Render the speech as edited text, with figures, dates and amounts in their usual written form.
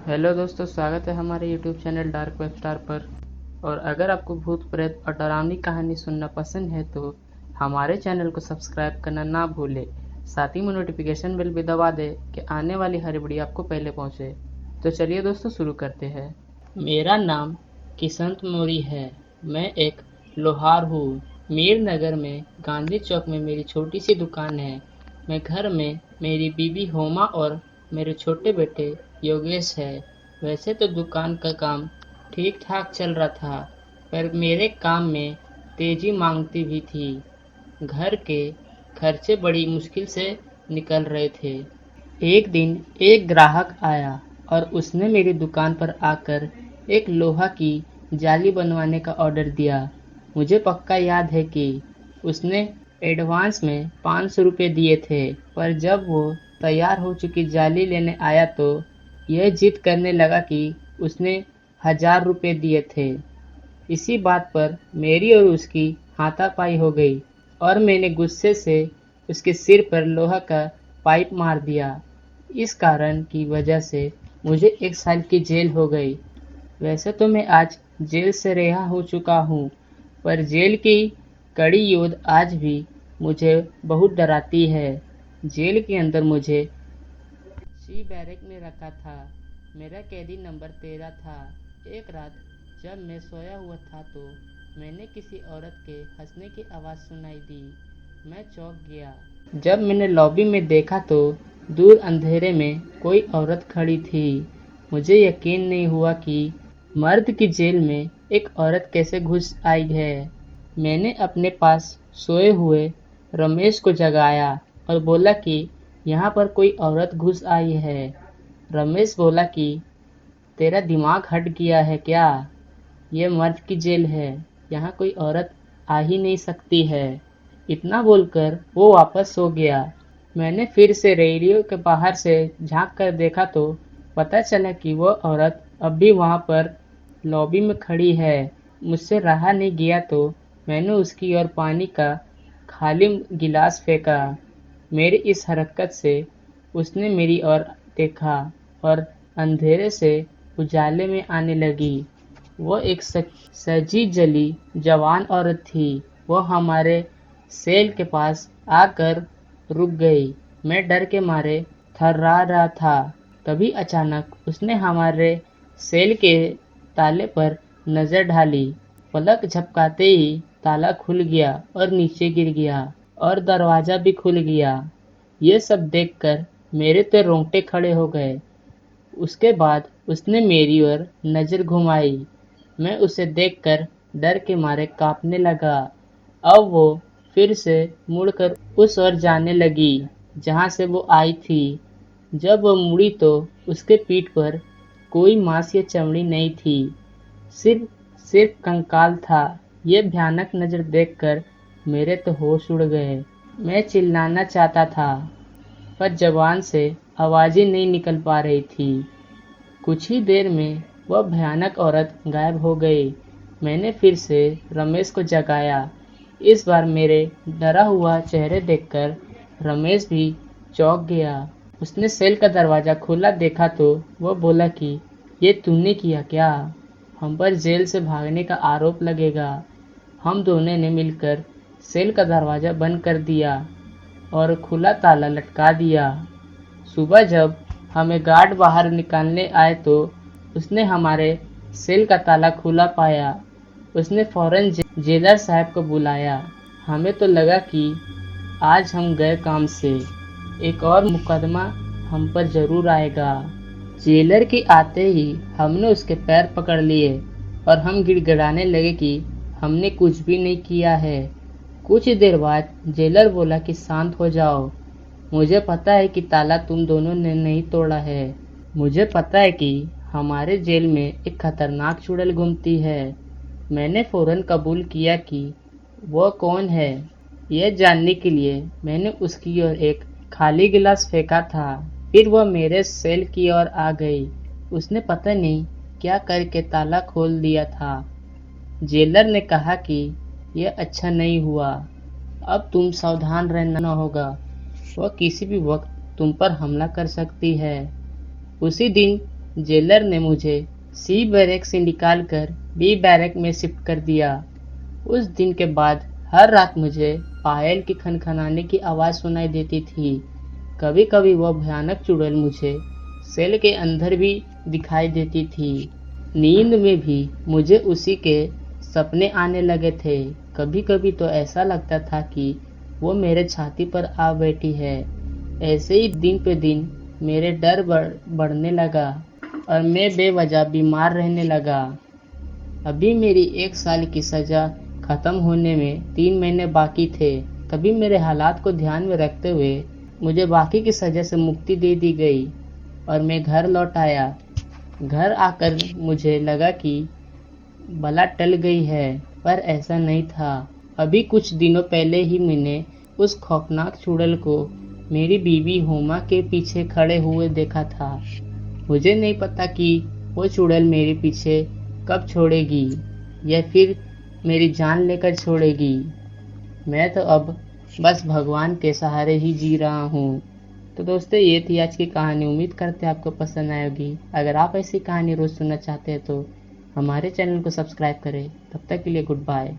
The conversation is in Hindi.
हेलो दोस्तों, स्वागत है हमारे YouTube channel dark web star पर। और अगर आपको भूत प्रेत और डरावनी कहानी सुनना पसंद है तो हमारे चैनल को सब्सक्राइब करना ना भूले। साथ ही में नोटिफिकेशन बेल भी दबा दे कि आने वाली हर वीडियो आपको पहले पहुंचे। तो चलिए दोस्तों, शुरू करते हैं। मेरा नाम किशंत मौर्य है। मैं एक लोहार हूँ। मीर नगर में गांधी चौक में मेरी छोटी सी दुकान है। मैं घर में मेरी बीवी होमा और मेरे छोटे बेटे योगेश है। वैसे तो दुकान का काम ठीक ठाक चल रहा था, पर मेरे काम में तेजी मांगती भी थी। घर के खर्चे बड़ी मुश्किल से निकल रहे थे। एक दिन एक ग्राहक आया और उसने मेरी दुकान पर आकर एक लोहा की जाली बनवाने का ऑर्डर दिया। मुझे पक्का याद है कि उसने एडवांस में 500 रुपये दिए थे, पर जब वो तैयार हो चुकी जाली लेने आया तो यह जिद करने लगा कि उसने 1000 रुपये दिए थे। इसी बात पर मेरी और उसकी हाथापाई हो गई और मैंने गुस्से से उसके सिर पर लोहा का पाइप मार दिया। इस कारण की वजह से मुझे 1 साल की जेल हो गई। वैसे तो मैं आज जेल से रिहा हो चुका हूँ, पर जेल की कड़ी याद आज भी मुझे बहुत डराती है। जेल के अंदर मुझे सी बैरक में रखा था। मेरा कैदी नंबर 13 था। एक रात जब मैं सोया हुआ था तो मैंने किसी औरत के हंसने की आवाज़ सुनाई दी। मैं चौंक गया। जब मैंने लॉबी में देखा तो दूर अंधेरे में कोई औरत खड़ी थी। मुझे यकीन नहीं हुआ कि मर्द की जेल में एक औरत कैसे घुस आई है। मैंने अपने पास सोए हुए रमेश को जगाया और बोला कि यहाँ पर कोई औरत घुस आई है। रमेश बोला कि तेरा दिमाग हट गया है क्या? ये मर्द की जेल है, यहाँ कोई औरत आ ही नहीं सकती है। इतना बोलकर वो वापस सो गया। मैंने फिर से रेडियो के बाहर से झांक कर देखा तो पता चला कि वो औरत अब भी वहाँ पर लॉबी में खड़ी है। मुझसे रहा नहीं गया तो मैंने उसकी ओर पानी का खाली गिलास फेंका। मेरी इस हरकत से उसने मेरी ओर देखा और अंधेरे से उजाले में आने लगी। वो एक सजी जली जवान औरत थी। वो हमारे सेल के पास आकर रुक गई। मैं डर के मारे थर्रा रहा था। तभी अचानक उसने हमारे सेल के ताले पर नजर डाली। पलक झपकाते ही ताला खुल गया और नीचे गिर गया और दरवाजा भी खुल गया। ये सब देखकर मेरे तो रोंगटे खड़े हो गए। उसके बाद उसने मेरी ओर नजर घुमाई। मैं उसे देखकर डर के मारे कांपने लगा। अब वो फिर से मुड़कर उस ओर जाने लगी जहां से वो आई थी। जब वो मुड़ी तो उसके पीठ पर कोई मांस या चमड़ी नहीं थी, सिर्फ सिर्फ कंकाल था। ये भयानक नजर देखकर मेरे तो होश उड़ गए। मैं चिल्लाना चाहता था, पर जबान से आवाज़ें नहीं निकल पा रही थी। कुछ ही देर में वह भयानक औरत गायब हो गई। मैंने फिर से रमेश को जगाया। इस बार मेरे डरा हुआ चेहरे देखकर रमेश भी चौंक गया। उसने सेल का दरवाज़ा खुला देखा तो वह बोला कि ये तुमने किया क्या? हम पर जेल से भागने का आरोप लगेगा। हम दोनों ने मिलकर सेल का दरवाज़ा बंद कर दिया और खुला ताला लटका दिया। सुबह जब हमें गार्ड बाहर निकालने आए तो उसने हमारे सेल का ताला खुला पाया। उसने फौरन जेलर साहब को बुलाया। हमें तो लगा कि आज हम गए काम से, एक और मुकदमा हम पर जरूर आएगा। जेलर के आते ही हमने उसके पैर पकड़ लिए और हम गिड़गिड़ाने लगे कि हमने कुछ भी नहीं किया है। कुछ देर बाद जेलर बोला कि शांत हो जाओ। मुझे पता है कि ताला तुम दोनों ने नहीं तोड़ा है। मुझे पता है कि हमारे जेल में एक खतरनाक चुड़ैल घूमती है। मैंने फौरन कबूल किया कि वह कौन है। यह जानने के लिए मैंने उसकी ओर एक खाली गिलास फेंका था। फिर वह मेरे सेल की ओर आ गई। उसने पता नहीं क्या करके ताला खोल दिया था। जेलर ने कहा कि यह अच्छा नहीं हुआ, अब तुम सावधान रहना होगा। वह किसी भी वक्त तुम पर हमला कर सकती है। उसी दिन जेलर ने मुझे सी बैरक से निकालकर बी बैरक में शिफ्ट कर दिया। उस दिन के बाद हर रात मुझे पायल की खनखनाने की आवाज़ सुनाई देती थी। कभी कभी वह भयानक चुड़ैल मुझे सेल के अंदर भी दिखाई देती थी। नींद में भी मुझे उसी के सपने आने लगे थे। कभी कभी तो ऐसा लगता था कि वो मेरे छाती पर आ बैठी है। ऐसे ही दिन पे दिन मेरे डर बढ़ने लगा और मैं बेवजह बीमार रहने लगा। अभी मेरी 1 साल की सज़ा ख़त्म होने में 3 महीने बाकी थे। तभी मेरे हालात को ध्यान में रखते हुए मुझे बाकी की सज़ा से मुक्ति दे दी गई और मैं घर लौट आया। घर आकर मुझे लगा कि बला टल गई है, पर ऐसा नहीं था। अभी कुछ दिनों पहले ही मैंने उस खौफनाक चुड़ैल को मेरी बीवी होमा के पीछे खड़े हुए देखा था। मुझे नहीं पता कि वो चुड़ैल मेरे पीछे कब छोड़ेगी या फिर मेरी जान लेकर छोड़ेगी। मैं तो अब बस भगवान के सहारे ही जी रहा हूँ। तो दोस्तों, ये थी आज की कहानी। उम्मीद करते हैं आपको पसंद आई होगी। अगर आप ऐसी कहानी रोज़ सुनना चाहते हैं तो हमारे चैनल को सब्सक्राइब करें। तब तक के लिए गुड बाय।